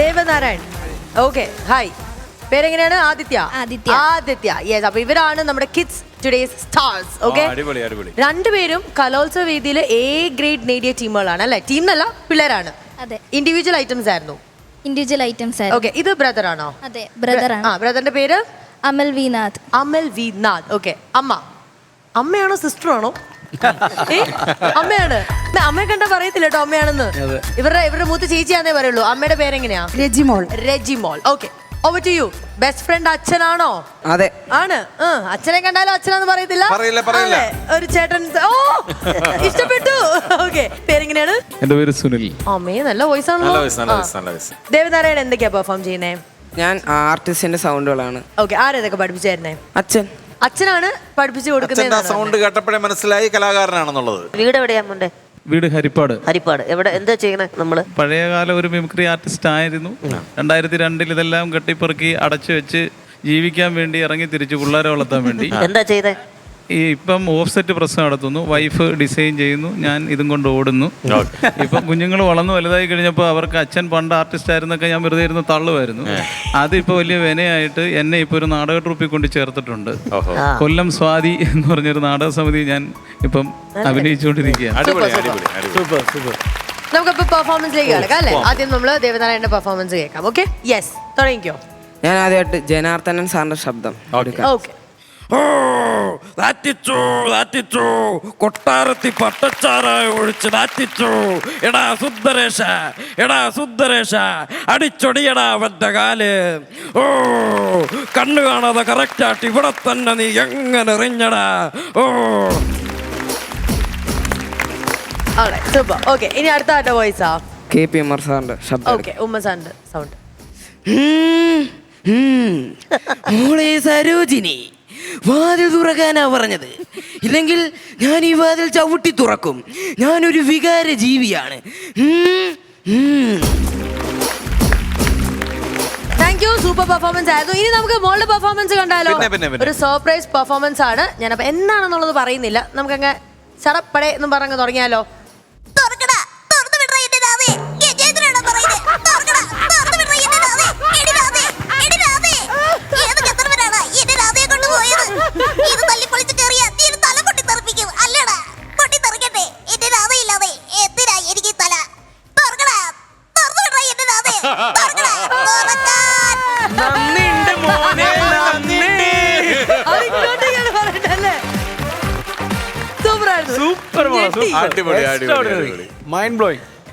Devanarayan. Okay, hi. പേരെങ്ങനെയാണ്? Aditya. Aditya, yes. അപ്പൊ ഇവരാണ് നമ്മുടെ കിഡ്സ് ടുഡേസ് സ്റ്റാർസ്. ഓക്കെ, രണ്ടുപേരും കലോത്സവ വേദിയിൽ എ ഗ്രേഡ് നേടിയ ടീമുകളാണ് അല്ലെ? ടീം എന്നല്ല, പിള്ളേരാണ്. ഇൻഡിവിജ്വൽ ഐറ്റംസ് ആയിരുന്നു. ഓക്കെ, ഇത് ബ്രദർ ആണോ? അതെ, ബ്രദറാണ്. ബ്രദറിന്റെ പേര് അമൽ വിനാഥ്. അമൽ വിനാഥ്. ഓക്കെ, അമ്മയാണോ സിസ്റ്ററാണോ? അമ്മയാണ്. അമ്മയെ കണ്ടാ പറയത്തില്ല കേട്ടോ അമ്മയാണെന്ന്. ഇവരുടെ മൂത്ത ചേച്ചിയാന്നേ പറയുള്ളൂ. അമ്മയുടെ പേരെങ്ങനെയാ? Rajimol. Okay, over to you. Best friend അച്ഛനാണോ? അതെ, ആണ്. അച്ഛനെ കണ്ടാലും അച്ഛനാന്ന് പറയത്തില്ല. ഒരു ചേട്ടൻ. ഓ, ഇഷ്ടപ്പെട്ടു. ഓക്കെ, പേരെങ്ങനെയാണ്? എന്റെ പേര് സുനിൽ. അമ്മേ, നല്ല വോയിസ് ആണല്ലോ. ദേവനാരായൺ എന്തൊക്കെയാ പെർഫോം ചെയ്യുന്നേ? ഞാൻ ആർട്ടിസ്റ്റിന്റെ സൗണ്ടുകളാണ്. ഓക്കെ, ആരേതൊക്കെ പഠിപ്പിച്ചായിരുന്നേ? അച്ഛനാണ് പഠിപ്പിച്ചു കൊടുക്കുന്നത്. സൗണ്ട് കേട്ടപ്പോഴേ മനസ്സിലായി കലാകാരനാണെന്നുള്ളത്. വീട് എവിടെയാ മുണ്ടേ? വീട് ഹരിപ്പാട്. എവിടെ എന്താ ചെയ്യണേ നമ്മള്? പഴയകാല ഒരു മിമിക്രി ആർട്ടിസ്റ്റ് ആയിരുന്നു. 2002 ഇതെല്ലാം കെട്ടിപ്പെറുക്കി അടച്ചു വെച്ച് ജീവിക്കാൻ വേണ്ടി ഇറങ്ങി തിരിച്ചു പിള്ളേരെ വളർത്താൻ വേണ്ടി. എന്താ ചെയ്തേ? ഇപ്പം ഓഫ്സെറ്റ് പ്രസ് നടത്തുന്നു, വൈഫ് ഡിസൈൻ ചെയ്യുന്നു, ഞാൻ ഇതും കൊണ്ട് ഓടുന്നു. ഇപ്പം കുഞ്ഞുങ്ങൾ വളർന്നു വലുതായി കഴിഞ്ഞപ്പോൾ അവർക്ക് അച്ഛൻ പണ്ട് ആർട്ടിസ്റ്റ് ആയിരുന്നൊക്കെ ഞാൻ വെറുതെ ഇരുന്ന് തള്ളുമായിരുന്നു. അതിപ്പോൾ വലിയ വിനയായിട്ട് എന്നെ ഇപ്പോൾ ഒരു നാടക ട്രൂപ്പിൽ കൊണ്ട് ചേർത്തിട്ടുണ്ട്. കൊല്ലം സ്വാതി എന്ന് പറഞ്ഞൊരു നാടക സമിതി ഞാൻ ഇപ്പം അഭിനയിച്ചുകൊണ്ടിരിക്കുകയാണ്. നമുക്കിപ്പോ പെർഫോമൻസിലേക്ക് കിടക്കാം അല്ലേ? ആദ്യം നമ്മൾ ദേവനാരായണന്റെ പെർഫോമൻസ് കേൾക്കാം. ഓക്കെ, യെസ്, തുടങ്ങിക്കോ. ഞാൻ ആദ്യമായിട്ട് ജനാർദ്ദനൻ സാറിന്റെ ശബ്ദം. ഓക്കെ. കൊട്ടാരത്തി പട്ടച്ചാറായ ഒഴിച്ച് നാറ്റിച്ചു. എടാ സുന്ദരേശ അടിച്ചൊടിയടാ അവന്റെ കാല്. ഓ, കണ്ണു കാണാതെ കറക്റ്റായിട്ട് ഇവിടെ തന്നെ നീ എങ്ങനെ എറിഞ്ഞടാ. ഓ, സൂപ്പർ. ഓക്കെ, ഇനി അടുത്ത ആരുടെ വോയിസാ? KP ഉമ്മർ സാറിന്റെ ശബ്ദം. ഓക്കെ, ഉമ്മ സാറിന്റെ സൗണ്ട്. സരോജിനി, വാതിൽ തുറക്കാനാ പറഞ്ഞത്, ഇല്ലെങ്കിൽ ഞാൻ ഈ വാതിൽ ചവിട്ടി തുറക്കും. ഞാനൊരു വികാര ജീവിയാണ്. താങ്ക് യു, സൂപ്പർ പെർഫോമൻസ് ആയിരുന്നു. ഇനി നമുക്ക് മോളുടെ പെർഫോമൻസ് കണ്ടാലോ? ഒരു സർപ്രൈസ് പെർഫോമൻസ് ആണ്. ഞാനപ്പോ എന്താണെന്നുള്ളത് പറയുന്നില്ല, നമുക്കങ്ങ് ചടപ്പടേ എന്നും പറഞ്ഞങ്ങ് തുടങ്ങിയാലോ?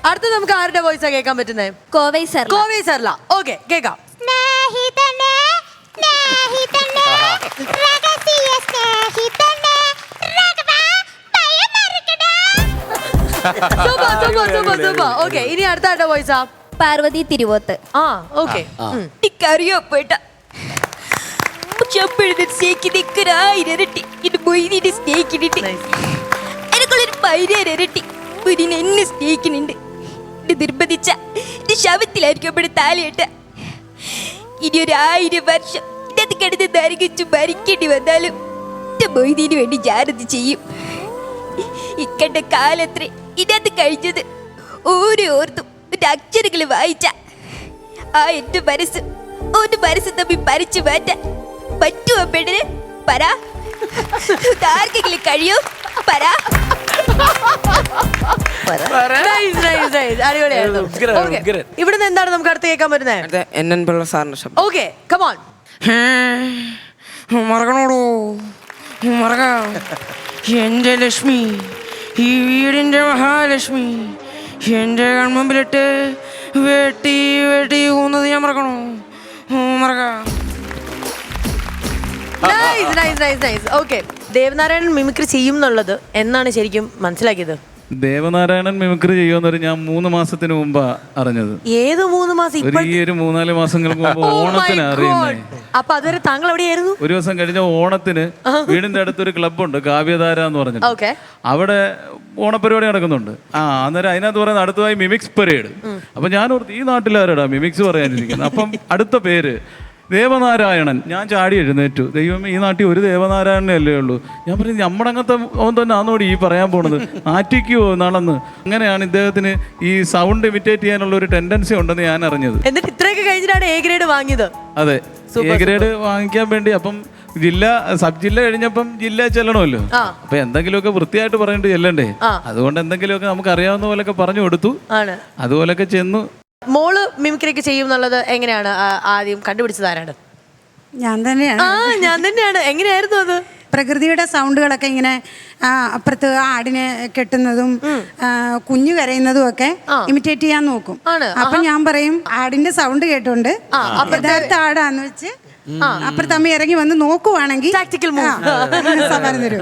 അടുത്ത നമുക്ക് ആരുടെ വോയിസാ കേൾക്കാൻ പറ്റുന്നേ? കോവൈ സർല. ഓക്കെ, കേൾക്കാം. ഓക്കെ, ഇനി അടുത്ത ആരുടെ വോയിസാ? പാർവതി തിരുവോത്ത്. ഓക്കെ. എന്നെ സ്നേഹിക്കുന്നുണ്ട്. നിർബന്ധിച്ച ശവത്തിലായിരിക്കും താലിയിട്ട. ഇനി 1000 വർഷം ഇതത് കിടന്ന് നരകിച്ചു മരിക്കേണ്ടി വന്നാലും മൊയ്തീന് വേണ്ടി ഞാനത് ചെയ്യും. ഇക്കണ്ട കാലത്ര ഇതത് കഴിഞ്ഞത് ഓരോർത്തും ഒരു അക്ഷരങ്ങൾ വായിച്ച എന്റെ മനസ്സ് തമ്മിൽ പറിച്ചു മാറ്റാൻ പറ്റുമോ പെണ്ണിന്? പറ, ആർക്കെങ്കിലും കഴിയോ? പറ. ഇവിടുന്ന് എന്താണ് നമുക്ക് അടുത്ത് കേൾക്കാൻ പറ്റുന്നത്? NN പിള്ള സാറിന്റെ ശബ്ദം. Okay, come on. മറക്കണോടോ, മറക്ക. എന്റെ ലക്ഷ്മി, ഈ വീടിന്റെ മഹാലക്ഷ്മി, എന്റെ കൺമുമ്പിലിട്ട് വെട്ടി ഊന്നത് ഞാൻ മറക്കണോ? മറക്ക. ഓക്കെ, ദേവനാരായണൻ മിമിക്രി ചെയ്യും എന്നുള്ളത് എന്നാണ് ശരിക്കും മനസ്സിലാക്കിയത്? ദേവനാരായണൻ മിമിക്രി ചെയ്യുമെന്നൊരു ഞാൻ 3 മാസത്തിന് മുമ്പാ അറിഞ്ഞത്. ഏത് 3 മാസം? ഈ ഒരു 3-4 മാസങ്ങൾക്ക് മുമ്പ് ഓണത്തിന് അറിയുന്നേ. അപ്പൊ അതുവരെ താങ്കൾ എവിടെയായിരുന്നു? ഒരു ദിവസം കഴിഞ്ഞ ഓണത്തിന് വീടിന്റെ അടുത്തൊരു ക്ലബ്ബുണ്ട്, കാവ്യധാര എന്ന് പറഞ്ഞിട്ട്. അവിടെ ഓണപരിപാടി നടക്കുന്നുണ്ട്. അന്നേരം അതിനകത്ത് പറയുന്നത് അടുത്തതായി മിമിക്സ് പരേഡ്. അപ്പൊ ഞാൻ ഓർത്ത് ഈ നാട്ടിലാരടാ മിമിക്സ് പറയാനിരിക്കുന്നത്. അപ്പം അടുത്ത പേര് ദേവനാരായണൻ. ഞാൻ ചാടി എഴുന്നേറ്റു. ദൈവം, ഈ നാട്ടിൽ ഒരു ദേവനാരായണനല്ലേ ഉള്ളൂ. ഞാൻ പറഞ്ഞു നമ്മുടെ അങ്ങനത്തെ അവൻ തന്നെ ആന്നോടി ഈ പറയാൻ പോണത്, ആറ്റിക്കുവോ നാളെന്ന്. അങ്ങനെയാണ് ഇദ്ദേഹത്തിന് ഈ സൗണ്ട് ഇമിറ്റേറ്റ് ചെയ്യാനുള്ള ഒരു ടെൻഡൻസി ഉണ്ടെന്ന് ഞാൻ അറിഞ്ഞത്. എന്നിട്ട് ഇത്രയൊക്കെ കഴിഞ്ഞിട്ടാണ് A ഗ്രേഡ് വാങ്ങിയത്. അതെ, A ഗ്രേഡ് വാങ്ങിക്കാൻ വേണ്ടി. അപ്പം സബ് ജില്ല കഴിഞ്ഞപ്പം ജില്ല ചെല്ലണമല്ലോ. അപ്പൊ എന്തെങ്കിലുമൊക്കെ വൃത്തിയായിട്ട് പറഞ്ഞിട്ട് ചെല്ലണ്ടേ. അതുകൊണ്ട് എന്തെങ്കിലുമൊക്കെ നമുക്ക് അറിയാവുന്ന പോലൊക്കെ പറഞ്ഞു കൊടുത്തു. അതുപോലൊക്കെ ചെന്നു. മോള് മിമിക്രിയൊക്കെ ചെയ്യും എന്നുള്ളത് എങ്ങനെയാണ് ആദ്യം കണ്ടുപിടിച്ചത്? ആരാണ്? ഞാൻ തന്നെയാണ്. ഞാൻ തന്നെയാണ്. എങ്ങനെയായിരുന്നു അത്? പ്രകൃതിയുടെ സൗണ്ടുകളൊക്കെ ഇങ്ങനെ അപ്പുറത്ത് ആടിനെ കെട്ടുന്നതും കുഞ്ഞു കരയുന്നതും ഒക്കെ ഇമിറ്റേറ്റ് ചെയ്യാൻ നോക്കും. അപ്പൊ ഞാൻ പറയും ആടിന്റെ സൗണ്ട് കേട്ടോണ്ട് യഥാർത്ഥ ആടാന്ന് വെച്ച് അപ്പുറത്ത് അമ്മ ഇറങ്ങി വന്ന് നോക്കുവാണെങ്കിൽ സമാധാനം തരും.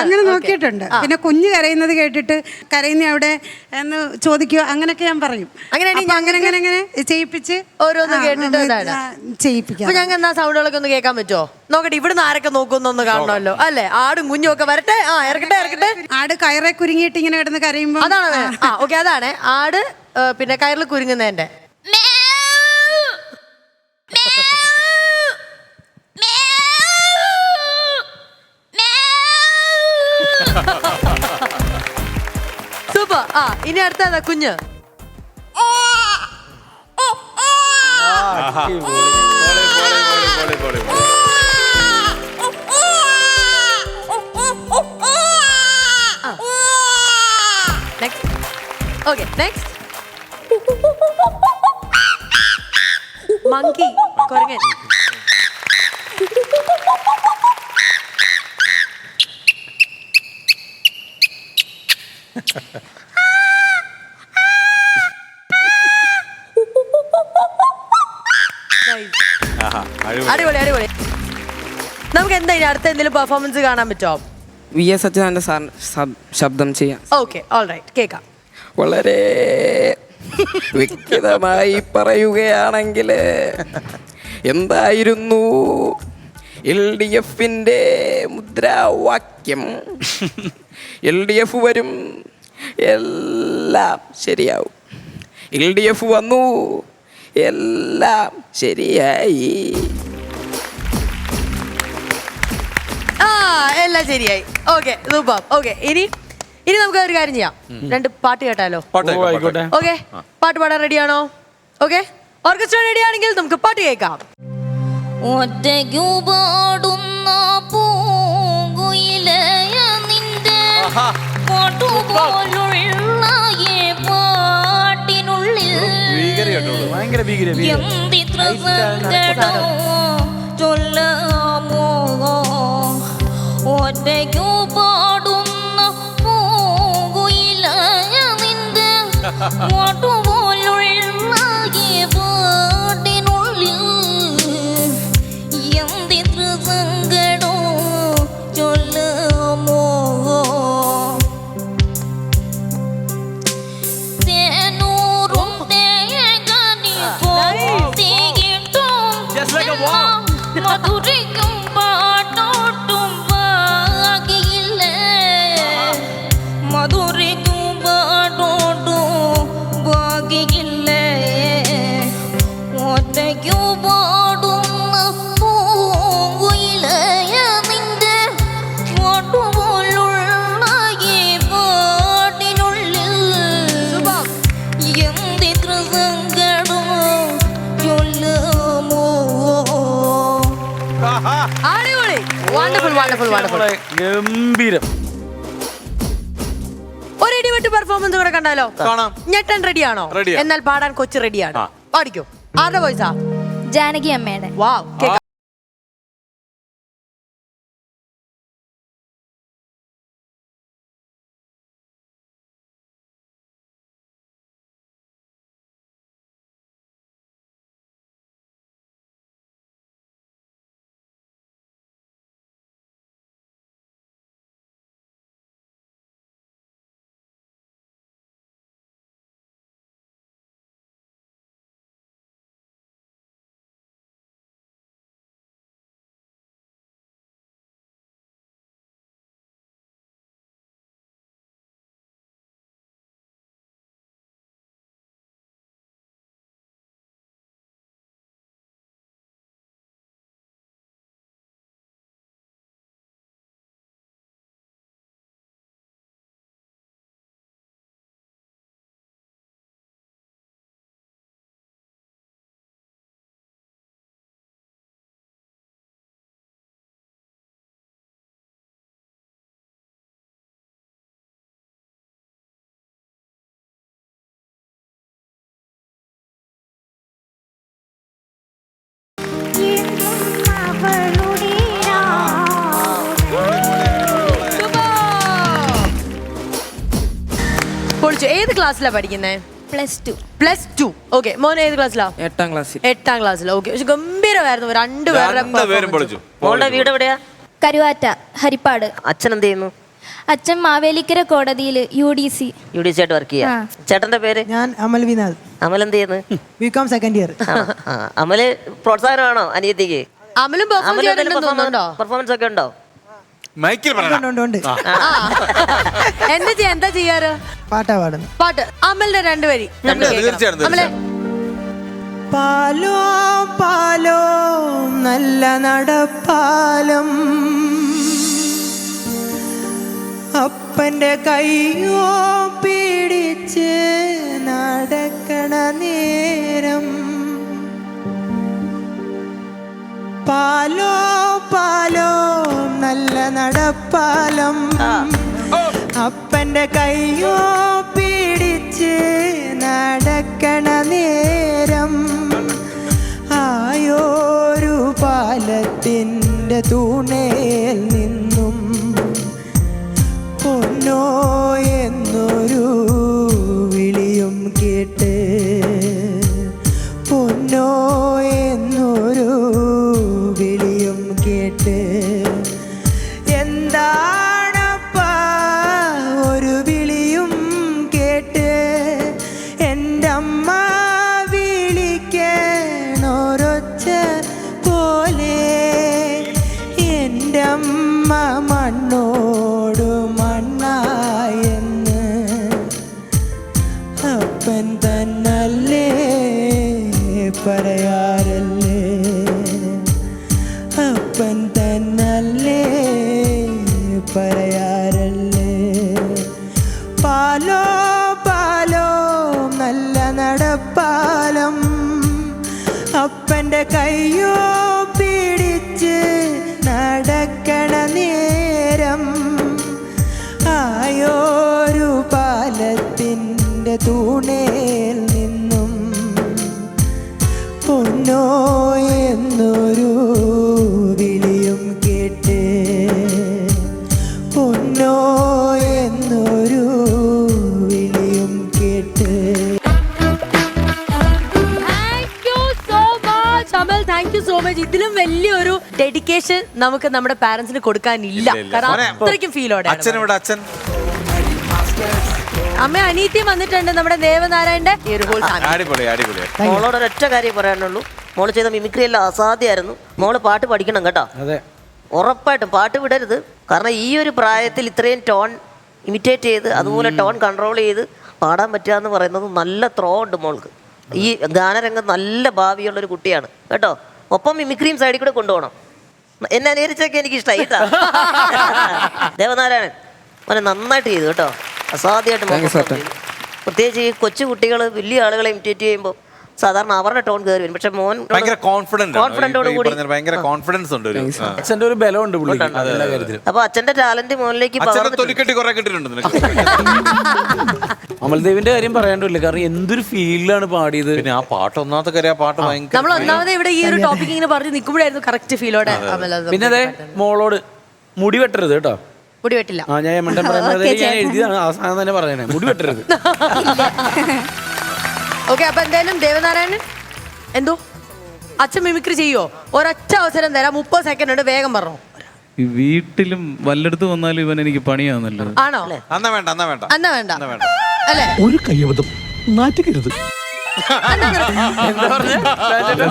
അങ്ങനെ നോക്കിയിട്ടുണ്ട്. പിന്നെ കുഞ്ഞ് കരയുന്നത് കേട്ടിട്ട് കരയുന്ന അവിടെ എന്ന് ചോദിക്കുക, അങ്ങനെയൊക്കെ ഞാൻ പറയും. അങ്ങനെ ചെയ്യിപ്പിച്ച് ഓരോന്ന് കേട്ടിട്ട് ചെയ്യിപ്പിക്കാം. ഞങ്ങൾ എന്നാ സൗണ്ടുകളൊക്കെ ഒന്ന് കേൾക്കാൻ പറ്റുമോ? നോക്കട്ടെ, ഇവിടുന്ന് ആരൊക്കെ നോക്കുന്നൊന്ന് കാണണമല്ലോ അല്ലേ. ആടും കുഞ്ഞും ഒക്കെ വരട്ടെ. ഇറക്കട്ടെ. ആട് കയറെ കുരുങ്ങിയിട്ട് ഇങ്ങനെ കിടന്ന് കരയുമ്പോ അതാണ്. ഓക്കെ, അതാണ് ആട്. പിന്നെ കയറിൽ കുരുങ്ങുന്നതിന്റെ സൂപ്പർ. ഇനി അടുത്തതാ കുഞ്ഞ്. ഓക്കെ, നെക്സ്റ്റ് മങ്കി, കുരങ്ങൻ. അടിപൊളി. നമുക്ക് എന്താ ഇനി അടുത്ത എന്തെങ്കിലും പെർഫോമൻസ് കാണാൻ പറ്റുമോ? VS അച്യുതാനന്ദ സാർ ശബ്ദം ചെയ്യാം. ഓക്കെ, ഓൾറൈറ്റ്, കേൾക്കാം. വളരെ വ്യക്തമായി പറയുകയാണെങ്കിൽ എന്തായിരുന്നു LDFന്റെ മുദ്രാവാക്യം? LDF വരും, എല്ലാം ശരിയാവും. LDF വന്നു, എല്ലാം ശരിയായി. എല്ലാം ശരിയായി. Okay, super. ഓക്കെ, ഇനി നമുക്ക് ഒരു കാര്യം ചെയ്യാം. 2 പാട്ട് കേട്ടാലോ? ഓക്കെ, പാട്ട് പാടാൻ റെഡിയാണോ? ഓക്കെ, ഓർക്കസ്ട്ര റെഡിയാണെങ്കിൽ നമുക്ക് പാട്ട് കേൾക്കാം. ഒറ്റയ്ക്കു പാടുന്ന പൂങ്കുയിലയ നിന്റെ പാട്ടുപോലുള്ള ഈ പാട്ടിനുള്ളിൽ എന്തിത്ര സങ്കടം ചൊല്ലാമോ? ഒറ്റയ്ക്കു പാടുന്ന പൂങ്കുയിലയ നിന്റെ പാട്ടുപോലുള്ള ഈ പാട്ടിനുള്ളിൽ എന്തിത്ര സങ്കടം ചൊല്ലാമോ? തേനൂറും മധുരയ്ക്കും പാട്ടോട്ടും ബാക്കിയില്ലേ? മധുരയ്ക്കും പാട്ടോട്ടും ബാക്കിയില്ലേ? ഒറ്റയ്ക്കു പാടുന്ന പൂങ്കുയിലയ നിന്റെ പാട്ടുപോലുള്ള ഈ പാട്ടിനുള്ളിൽ എന്തിത്ര സങ്കടം ചൊല്ലുമോ? അടിപൊളി. വണ്ടർഫുൾ. ഗംഭീരം. ഒരു ഇടിവെട്ട് പെർഫോമൻസ് കൂടെ കണ്ടാലോ? കാണാം. ഞെട്ടൻ റെഡിയാണോ? എന്നാൽ പാടാൻ കൊച്ചു റെഡിയാണ്. പാടിക്കോ. ആരുടെ വോയിസാ? ജാനകി അമ്മയുടെ. വാവ്. ഏത് ക്ലാസ്സിലാ പഠിക്കുന്നേ? +2. ഓക്കെ. മോൻ ഏത് ക്ലാസ്സിലാ? 8ാം ക്ലാസ്സിൽ. 8ാം ക്ലാസ്സിൽ. ഓക്കെ. പക്ഷെ ഗംഭീരമായിരുന്നു രണ്ടുപേരുടെ രണ്ടുപേരും പൊളിച്ചു. മോളുടെ വീട് എവിടെയാ? കരുവാറ്റ, ഹരിപ്പാട്. അച്ഛൻ എന്ത് ചെയ്യുന്നു? അച്ഛൻ മാവേലിക്കര കോടതിയിൽ UDC ആയിട്ട് വർക്ക് ചെയ്യാ. ചേട്ടന്റെ പേര്? ഞാൻ അമൽ വിനാഥ്, അമൽ എന്ത് ചെയ്യുന്നു? BCom second year. അമല് പ്രോത്സാഹനമാണോ അനിയത്തിക്ക്? അമലും പെർഫോം ചെയ്യാറുണ്ടെന്ന് തോന്നുന്നുണ്ടോ? പെർഫോമൻസ് ഒക്കെ ഉണ്ടോ? മൈക്കിൽ പറയണം. ഉണ്ട് എന്താ ചെയ്യാറ്? പാട്ടാ പാടുന്നു. പാട്ട്. അമലിന്റെ രണ്ടുപേരി തീർച്ചയായിട്ടും, അമലെ. പാലോ പാലോ നല്ല നടപ്പാലം, അപ്പന്റെ കയ്യോ പിടിച്ച് നടക്കണ നേരം, പാലോ പാലോ നല്ല നടപ്പാലം, അപ്പന്റെ കയ്യോ പിടിച്ച് നടക്കണ നേരം, ആയോരു പാലത്തിൻ്റെ തൂണേൽ നിന്നും പൊന്നോ എന്നൊരു വിളിയും കേട്ട്, പൊന്നോ എന്നൊരു വിളിയും കേട്ട്, എന്താണപ്പാ ഒരു വിളിയും കേട്ട്, എൻ്റെ അമ്മ വിളിക്കണൊരൊച്ച പോലെ, എൻ്റെ അമ്മ മണ്ണോടു മണ്ണായെന്ന് അപ്പൻ തന്നല്ലേ പറയാറല്ലേ, അപ്പൻ തന്നല്ലേ പറയാറല്ലേ. പാലോ പാലോ നല്ല നടപ്പാലം, അപ്പൻ്റെ കയ്യോ പിടിച്ച് നടക്കണ നേരം, ആയോരു പാലത്തിൻ്റെ തൂണേൽ നിന്നും പൊന്നോ എന്നൊരു വിളിയും കേട്ട്, പൊന്നോ എന്നൊരു വിളിയും കേട്ട്. Thank you so much. ഇതിലും വലിയൊരു ഡെഡിക്കേഷൻ നമുക്ക് നമ്മുടെ പാരന്റ്സിന് കൊടുക്കാനില്ല. കാരണം അത്രയ്ക്കും ഫീലോടെ. അച്ഛനിവിടെ, അച്ഛൻ അമ്മ അനീതി വന്നിട്ടുണ്ട് നമ്മുടെ ദേവനാരായണന്റെ ഈ ഒരു whole family. അടിപൊളി അടിപൊളി. മോളോട് ഒരൊറ്റ കാര്യം പറയാനുള്ളൂ. മോള് ചെയ്ത മിമിക്രി എല്ലാം അസാധ്യമായിരുന്നു. മോള് പാട്ട് പഠിക്കണം കേട്ടോ. അതെ, ഉറപ്പായിട്ടും പാട്ട് വിടരുത്. കാരണം ഈ ഒരു പ്രായത്തിൽ ഇത്രയും ടോൺ ഇമിറ്റേറ്റ് ചെയ്ത് അതുപോലെ ടോൺ കൺട്രോൾ ചെയ്ത് പാടാൻ പറ്റുക എന്ന് പറയുന്നത് നല്ല ത്രോ ഉണ്ട് മോൾക്ക്. ഈ ഗാനരംഗം നല്ല ഭാവിയുള്ളൊരു കുട്ടിയാണ് കേട്ടോ. ഒപ്പം മിമിക്രിയും സൈഡിൽ കൂടെ കൊണ്ടുപോകണം. എന്നെ അനുകരിച്ചൊക്കെ എനിക്ക് ഇഷ്ടമായി കേട്ടോ. ദേവനാരായണൻ മോനെ നന്നായിട്ട് ചെയ്തു കേട്ടോ. അസാധ്യമായിട്ട് പ്രത്യേകിച്ച് ഈ കൊച്ചു കുട്ടികൾ വലിയ ആളുകളെ ഇമിറ്റേറ്റ് ചെയ്യുമ്പോൾ സാധാരണ അവരുടെ ടോൺ കയറി വരും. പക്ഷെ മോൻ ഭയങ്കര കോൺഫിഡൻറ്റോട് കൂടി ഭയങ്കര കോൺഫിഡൻസ് ഉണ്ട്. അച്ഛൻ്റെ ഒരു ബലമുണ്ട് പുള്ളിക്ക് എല്ലാ കാര്യത്തിലും. അപ്പൊ അച്ഛന്റെ ടാലന്റ് മോനിലേക്ക് തൊലിക്കെട്ടി കുറെ കിട്ടിയിട്ടുണ്ട് നിനക്ക്. അമൽദേവിന്റെ കാര്യം പറയാണ്ടില്ല, കാരണം എന്തൊരു ഫീലിലാണ് പാടിയത്. പിന്നെ ആ പാട്ട് ഒന്നാമത്തെ കാര്യം, ആ പാട്ട് ഭയങ്കര. നമ്മൾ ഒന്നാമത് ഇവിടെ ഈ ഒരു ടോപ്പിക് ഇങ്ങനെ പറഞ്ഞു നിൽക്കുമ്പോഴായിരുന്നു കറക്റ്റ് ഫീലോടെ. പിന്നെ അതെ മോളോട് മുടി വെട്ടരുത് കേട്ടോ. മുടി വെട്ടില്ല. ആ ഞാൻ മണ്ടൻ പറയുന്നത് ഞാൻ എഴുതിയതാണ്, അവസാനം തന്നെ പറയണേ മുടി വെട്ടരുത്. ഓക്കെ. അപ്പൊ എന്തായാലും ദേവനാരായണൻ എന്തോ അച്ഛൻ മിമിക്രി ചെയ്യോ? ഒരൊറ്റ അവസരം തരാം, 30 സെക്കൻഡ് ഉണ്ട്, വേഗം പറഞ്ഞു. ഈ വീട്ടിലും വല്ലയിടത്ത് വന്നാലും ഇവൻ എനിക്ക് പണിയാന്നല്ലോ. ആണോ? അന്നാ വേണ്ട, അന്നാ വേണ്ട, അന്നാ വേണ്ട അല്ലേ? ഒരു കയ്യബദ്ധം നാറ്റുകരുത്.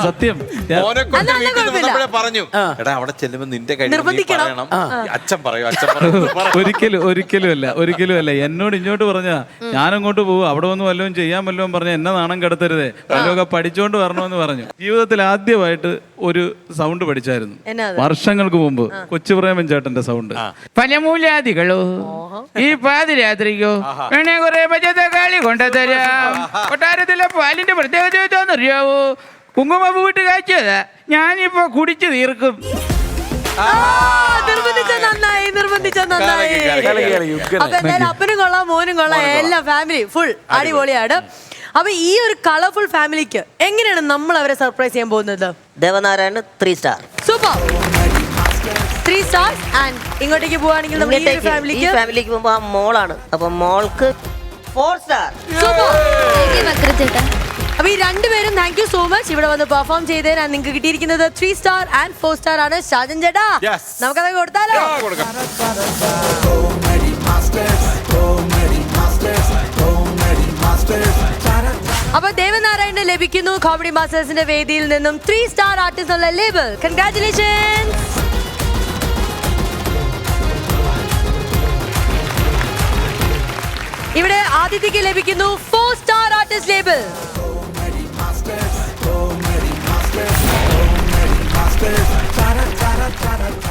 സത്യം മോനെ കൊണ്ട് വീട്ടിൽ വന്നപ്പോഴേ പറഞ്ഞു, എടാ അവിടെ ചെല്ലുമ്പോ നിന്റെ കയ്യിൽ പറയണം, അച്ഛൻ പറയൂ, അച്ഛൻ ഒരിക്കലും അല്ല. എന്നോട് ഇങ്ങോട്ട് പറഞ്ഞാ ഞാനങ്ങോട്ട് പോകും, അവിടെ വന്ന് വല്ലതും ചെയ്യാൻ വല്ലതും പറഞ്ഞ എന്നെ നാണം കടത്തരുതേ, വല്ലതൊക്കെ പഠിച്ചോണ്ട് വരണമെന്ന് പറഞ്ഞു. ജീവിതത്തിൽ ആദ്യമായിട്ട് ഒരു സൗണ്ട് പഠിച്ചായിരുന്നു വർഷങ്ങൾക്ക് മുമ്പ്, കൊച്ചുപ്രേമൻ ചേട്ടന്റെ സൗണ്ട്. ഫലമൂലാദികളോ ഈ പാതിരാത്രിക്കോ വേണേ കുറെ പച്ചത്തക്കാളി കൊണ്ടുതരാം. കൊട്ടാരത്തിലെ പാലിന്റെ പ്രത്യേകത എന്താണെന്നറിയാവോ? കുങ്കുമപ്പൂ വിട്ട് കാഴ്ചതാ, ഞാനിപ്പോ കുടിച്ചു തീർക്കും. നിർബന്ധിച്ച നന്നായി. അപ്പൊ എന്തായാലും അപ്പനും കൊള്ളാം, മോനും കൊള്ളാം, എല്ലാ ഫാമിലി ഫുൾ അടിപൊളിയാണ്. അപ്പൊ ഈ ഒരു കളർഫുൾ ഫാമിലിക്ക് എങ്ങനെയാണ് നമ്മൾ അവരെ സർപ്രൈസ് ചെയ്യാൻ പോകുന്നത്? Devanarayanan 3 star. Super, 3 stars. And ഇങ്ങോട്ടേക്ക് പോവാണെങ്കിൽ ഈ ഫാമിലിക്ക് പോകുമ്പോ ആ മോളാണ്. അപ്പൊ മോൾക്ക് 4 star. ചേട്ടാ. അപ്പൊ ഈ രണ്ടുപേരും താങ്ക് യു സോ മച്ച് ഇവിടെ വന്ന് പെർഫോം ചെയ്തതിന് നിങ്ങൾക്ക് കിട്ടിയിരിക്കുന്നത് 3 സ്റ്റാർ ആൻഡ് 4 സ്റ്റാർ ആണ്. ഷാജൻ ചേട്ടാ നമുക്കത് കൊടുത്താലോ? അപ്പൊ ദേവനാരായണന് ലഭിക്കുന്നു കോമഡി മാസ്റ്റേഴ്സിന്റെ വേദിയിൽ നിന്നും 3 സ്റ്റാർ ആർട്ടിസ്റ്റ് ഉള്ള ലേബൽ. കൺഗ്രാറ്റുലേഷൻസ്. ഇവിടെ ആദിത്യക്ക് ലഭിക്കുന്നു 4 സ്റ്റാർ ആർട്ടിസ്റ്റ് ലേബൽ.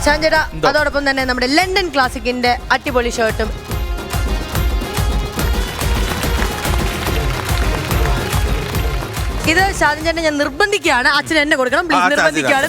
ചാഞ്ചേട്ടാ അതോടൊപ്പം തന്നെ നമ്മുടെ ലണ്ടൻ ക്ലാസിക്കിന്റെ അടിപൊളി ഷർട്ടും ഇത് ഷാജൻ ചേട്ടൻ ഞാൻ നിർബന്ധിക്കുകയാണ്. അച്ഛൻ എന്നെ കൊടുക്കണം പ്ലീസ്. നിർബന്ധിക്കുകയാണ്.